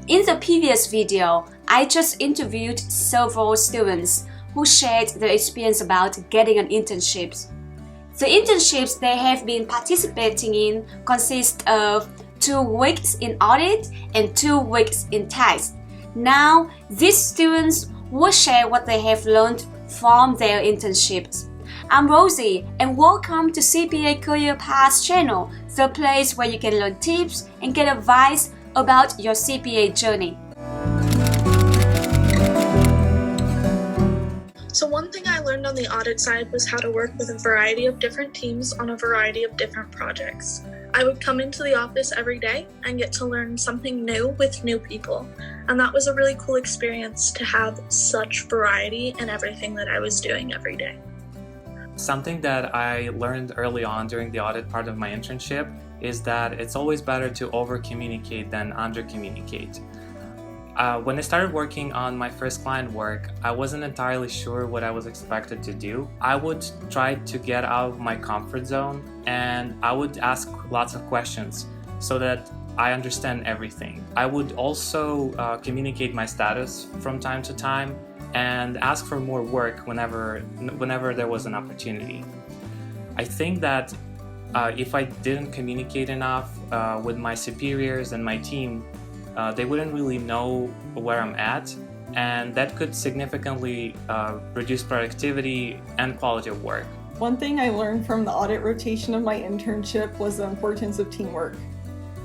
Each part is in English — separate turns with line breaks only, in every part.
In the previous video, I just interviewed several students who shared their experience about getting an internship. The internships they have been participating in consist of 2 weeks in audit and 2 weeks in tax. Now, these students will share what they have learned from their internships. I'm Rosie, and welcome to CPA Career Paths channel, the place where you can learn tips and get advice about your CPA journey.
So one thing I learned on the audit side was how to work with a variety of different teams on a variety of different projects. I would come into the office every day and get to learn something new with new people. And that was a really cool experience to have such variety in everything that I was doing every day.
Something that I learned early on during the audit part of my internship is that it's always better to over-communicate than under-communicate. When I started working on my first client work, I wasn't entirely sure what I was expected to do. I would try to get out of my comfort zone and I would ask lots of questions so that I understand everything. I would also communicate my status from time to time and ask for more work whenever there was an opportunity. I think that if I didn't communicate enough with my superiors and my team, they wouldn't really know where I'm at, and that could significantly reduce productivity and quality of work.
One thing I learned from the audit rotation of my internship was the importance of teamwork.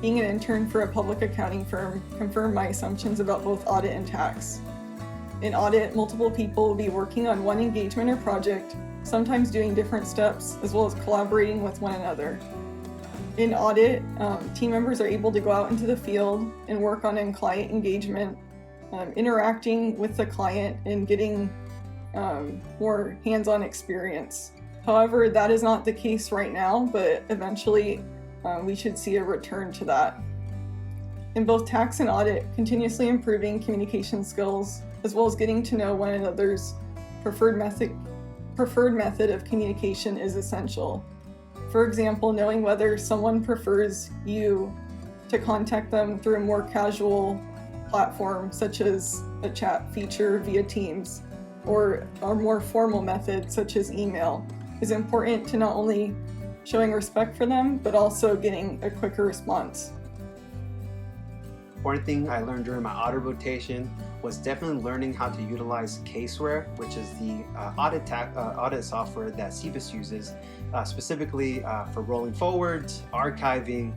Being an intern for a public accounting firm confirmed my assumptions about both audit and tax. In audit, multiple people will be working on one engagement or project, sometimes doing different steps, as well as collaborating with one another. In audit, team members are able to go out into the field and work on client engagement, interacting with the client and getting more hands-on experience. However, that is not the case right now, but eventually we should see a return to that. In both tax and audit, continuously improving communication skills, as well as getting to know one another's preferred method of communication is essential. For example, knowing whether someone prefers you to contact them through a more casual platform, such as a chat feature via Teams, or a more formal method, such as email, is important to not only showing respect for them, but also getting a quicker response.
One thing I learned during my audit rotation was definitely learning how to utilize Caseware, which is the audit software that CPA uses, specifically for rolling forwards, archiving.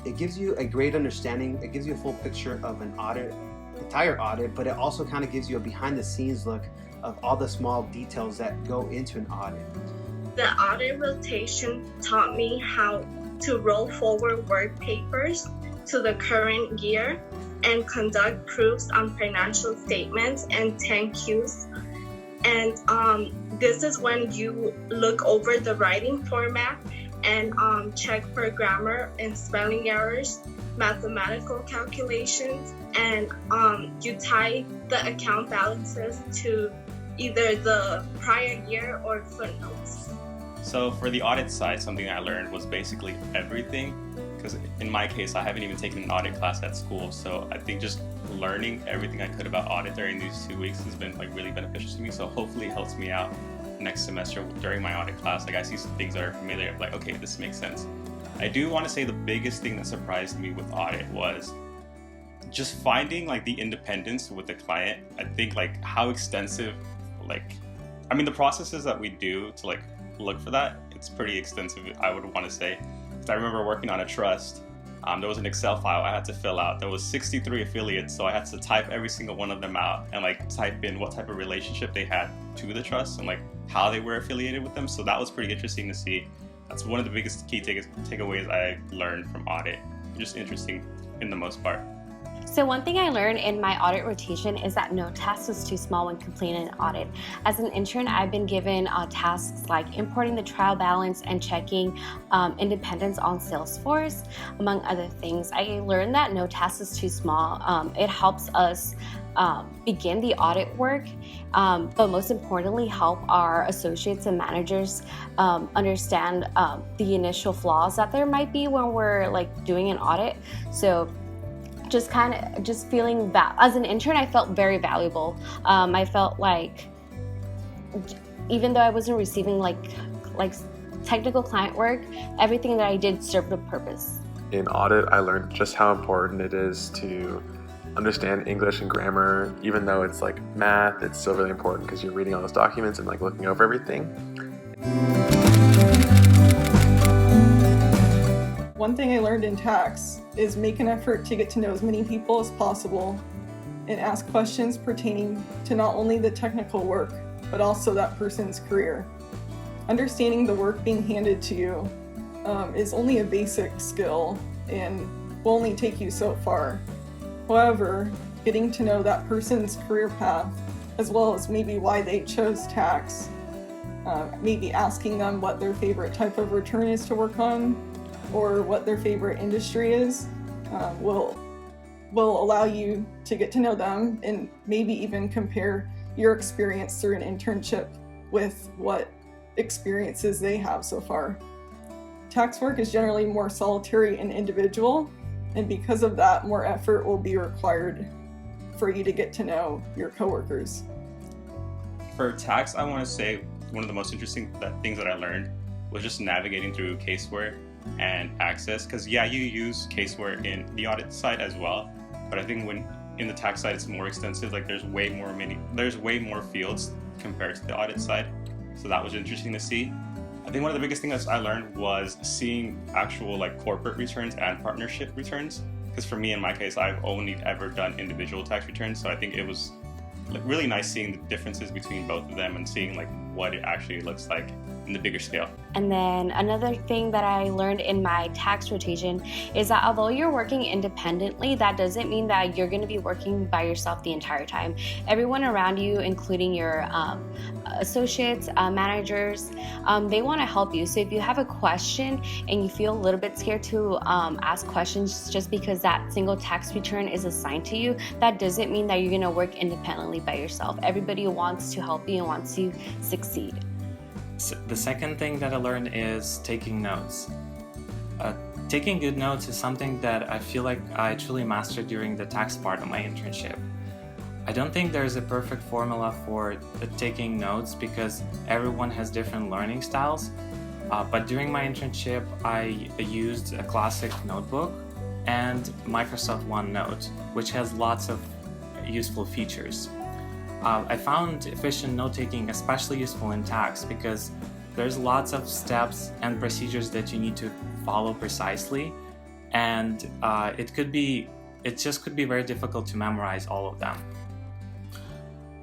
It gives you a great understanding. It gives you a full picture of an entire audit, but it also kind of gives you a behind-the-scenes look of all the small details that go into an audit.
The audit rotation taught me how to roll forward work papers to the current year and conduct proofs on financial statements and 10Qs. And this is when you look over the writing format and check for grammar and spelling errors, mathematical calculations, and you tie the account balances to either the prior year or footnotes.
So for the audit side, something I learned was basically everything, because in my case, I haven't even taken an audit class at school. So I think just learning everything I could about audit during these 2 weeks has been really beneficial to me. So hopefully it helps me out next semester during my audit class. I see some things that are familiar, okay, this makes sense. I do want to say the biggest thing that surprised me with audit was just finding the independence with the client. I think how extensive, the processes that we do to look for that, it's pretty extensive, I would want to say. I remember working on a trust. There was an Excel file I had to fill out. There was 63 affiliates, so I had to type every single one of them out and type in what type of relationship they had to the trust and how they were affiliated with them. So that was pretty interesting to see. That's one of the biggest key takeaways I learned from audit. Just interesting in the most part.
So one thing I learned in my audit rotation is that no task is too small when completing an audit. As an intern, I've been given tasks like importing the trial balance and checking independence on Salesforce, among other things. I learned that no task is too small. It helps us begin the audit work, but most importantly help our associates and managers understand the initial flaws that there might be when we're doing an audit. So just feeling as an intern, I felt very valuable. I felt like even though I wasn't receiving like technical client work, everything that I did served a purpose.
In audit, I learned just how important it is to understand English and grammar. Even though it's like math, it's still really important because you're reading all those documents and like looking over everything.
One thing I learned in tax is make an effort to get to know as many people as possible and ask questions pertaining to not only the technical work, but also that person's career. Understanding the work being handed to you is only a basic skill and will only take you so far. However, getting to know that person's career path, as well as maybe why they chose tax, maybe asking them what their favorite type of return is to work on, or what their favorite industry is, will allow you to get to know them and maybe even compare your experience through an internship with what experiences they have so far. Tax work is generally more solitary and individual, and because of that, more effort will be required for you to get to know your coworkers.
For tax, I want to say one of the most interesting things that I learned was just navigating through caseware and access, because you use caseware in the audit side as well, but I think when in the tax side it's more extensive. Like there's way more fields compared to the audit side, so that was interesting to see. I think one of the biggest things I learned was seeing actual like corporate returns and partnership returns, because for me, in my case, I've only ever done individual tax returns, so I think it was like really nice seeing the differences between both of them and seeing like what it actually looks like in the bigger scale.
And then another thing that I learned in my tax rotation is that although you're working independently, that doesn't mean that you're going to be working by yourself the entire time. Everyone around you, including your associates, managers, they want to help you. So if you have a question and you feel a little bit scared to ask questions just because that single tax return is assigned to you, that doesn't mean that you're going to work independently by yourself. Everybody wants to help you and wants to succeed.
The second thing that I learned is taking notes. Taking good notes is something that I feel like I truly mastered during the tax part of my internship. I don't think there's a perfect formula for taking notes because everyone has different learning styles, but during my internship I used a classic notebook and Microsoft OneNote, which has lots of useful features. I found efficient note-taking especially useful in tax because there's lots of steps and procedures that you need to follow precisely, and it just could be very difficult to memorize all of them.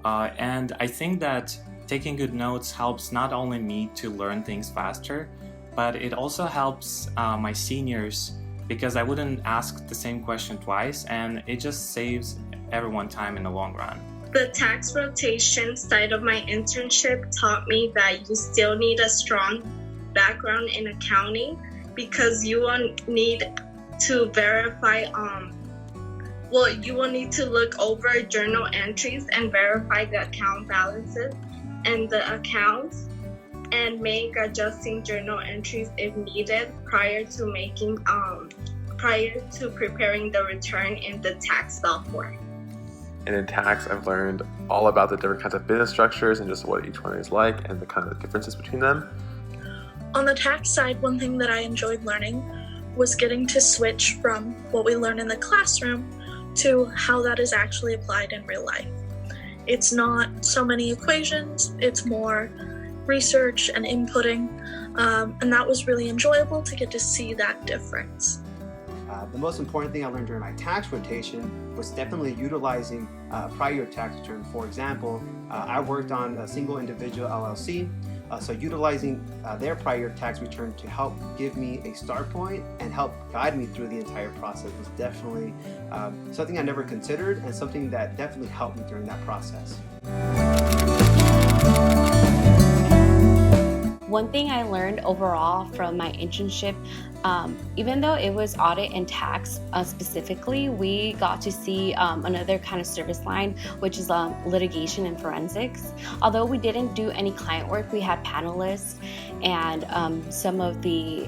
And I think that taking good notes helps not only me to learn things faster, but it also helps my seniors because I wouldn't ask the same question twice, and it just saves everyone time in the long run.
The tax rotation side of my internship taught me that you still need a strong background in accounting because you will need to verify, you will need to look over journal entries and verify the account balances and the accounts and make adjusting journal entries if needed prior to preparing the return in the tax software.
And in tax, I've learned all about the different kinds of business structures and just what each one is like and the kind of differences between them.
On the tax side, one thing that I enjoyed learning was getting to switch from what we learn in the classroom to how that is actually applied in real life. It's not so many equations, it's more research and inputting, and that was really enjoyable to get to see that difference.
The most important thing I learned during my tax rotation was definitely utilizing prior tax return. For example, I worked on a single individual LLC, so utilizing their prior tax return to help give me a start point and help guide me through the entire process was definitely something I never considered and something that definitely helped me during that process.
One thing I learned overall from my internship, even though it was audit and tax specifically, we got to see another kind of service line, which is litigation and forensics. Although we didn't do any client work, we had panelists and some of the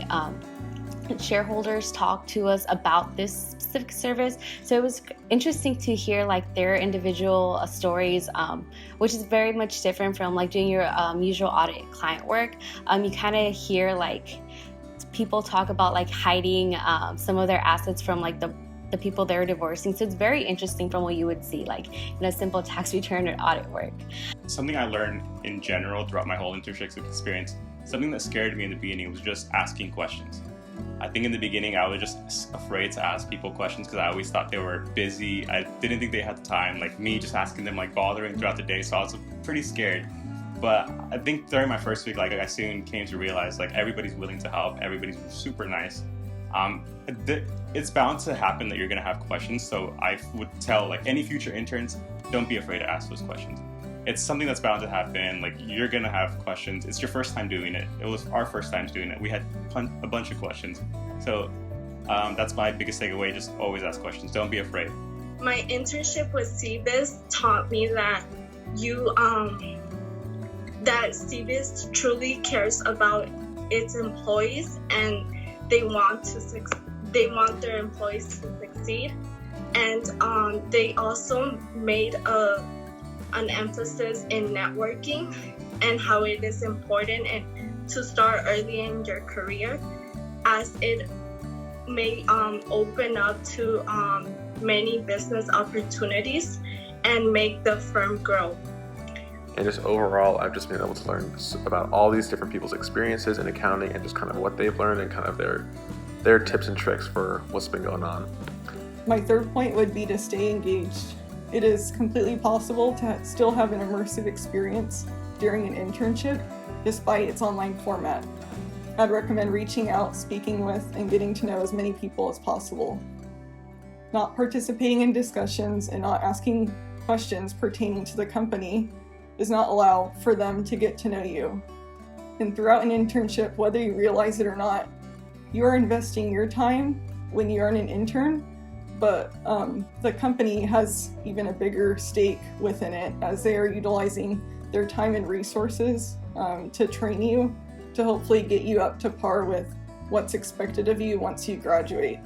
shareholders talk to us about this specific service. So it was interesting to hear like their individual stories, which is very much different from like doing your usual audit client work. You kind of hear like people talk about like hiding some of their assets from like the people they're divorcing. So it's very interesting from what you would see like in a simple tax return or audit work.
Something I learned in general throughout my whole internship experience, something that scared me in the beginning was just asking questions. I think in the beginning I was just afraid to ask people questions because I always thought they were busy. I didn't think they had the time, like me just asking them like bothering throughout the day, so I was pretty scared. But I think during my first week, like I soon came to realize like everybody's willing to help, everybody's super nice. It's bound to happen that you're gonna have questions, so I would tell like any future interns, don't be afraid to ask those questions. It's something that's bound to happen. Like you're gonna have questions. It's your first time doing it. It was our first time doing it. We had a bunch of questions. So that's my biggest takeaway. Just always ask questions. Don't be afraid.
My internship with CBIZ taught me that that CBIZ truly cares about its employees and they want their employees to succeed. And they also made an emphasis in networking and how it is important and to start early in your career, as it may open up to many business opportunities and make the firm grow.
And just overall, I've just been able to learn about all these different people's experiences in accounting and just kind of what they've learned and kind of their tips and tricks for what's been going on.
My third point would be to stay engaged. It is completely possible to still have an immersive experience during an internship, despite its online format. I'd recommend reaching out, speaking with, and getting to know as many people as possible. Not participating in discussions and not asking questions pertaining to the company does not allow for them to get to know you. And throughout an internship, whether you realize it or not, you are investing your time when you are an intern, but the company has even a bigger stake within it as they are utilizing their time and resources to train you to hopefully get you up to par with what's expected of you once you graduate.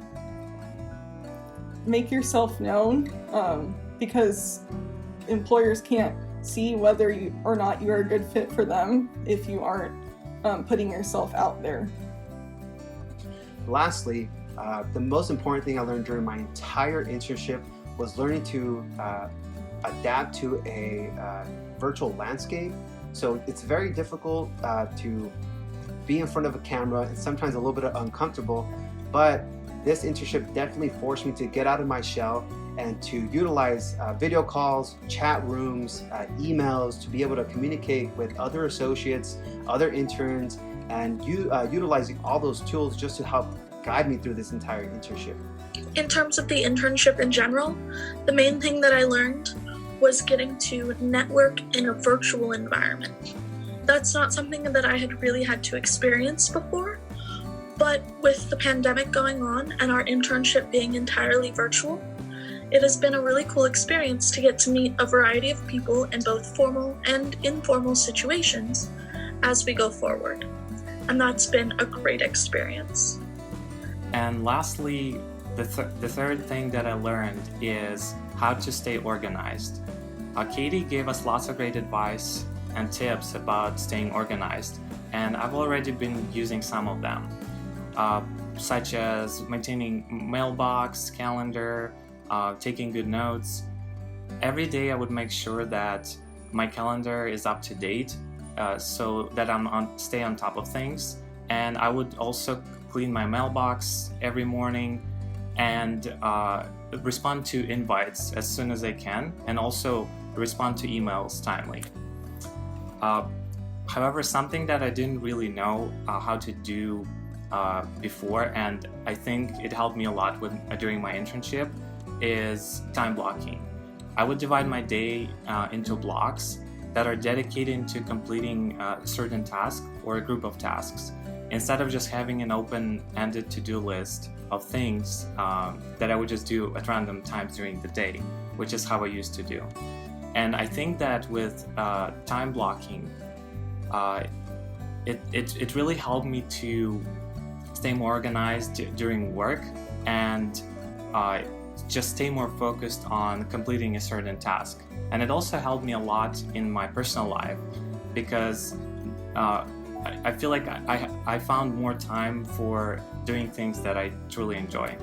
Make yourself known because employers can't see whether you or not you are a good fit for them if you aren't putting yourself out there.
Lastly, the most important thing I learned during my entire internship was learning to adapt to a virtual landscape. So it's very difficult to be in front of a camera and sometimes a little bit uncomfortable, but this internship definitely forced me to get out of my shell and to utilize video calls, chat rooms, emails to be able to communicate with other associates, other interns, and utilizing all those tools just to help guide me through this entire internship.
In terms of the internship in general, the main thing that I learned was getting to network in a virtual environment. That's not something that I had really had to experience before, but with the pandemic going on and our internship being entirely virtual, it has been a really cool experience to get to meet a variety of people in both formal and informal situations as we go forward. And that's been a great experience.
And lastly, the third thing that I learned is how to stay organized. Katie gave us lots of great advice and tips about staying organized, and I've already been using some of them, such as maintaining mailbox, calendar, taking good notes. Every day I would make sure that my calendar is up to date so that stay on top of things, and I would also clean my mailbox every morning and respond to invites as soon as I can, and also respond to emails timely. However, something that I didn't really know how to do before, and I think it helped me a lot during my internship, is time blocking. I would divide my day into blocks that are dedicated to completing a certain task or a group of tasks, instead of just having an open-ended to-do list of things that I would just do at random times during the day, which is how I used to do. And I think that with time blocking, it really helped me to stay more organized during work and just stay more focused on completing a certain task. And it also helped me a lot in my personal life because I feel like I found more time for doing things that I truly enjoy.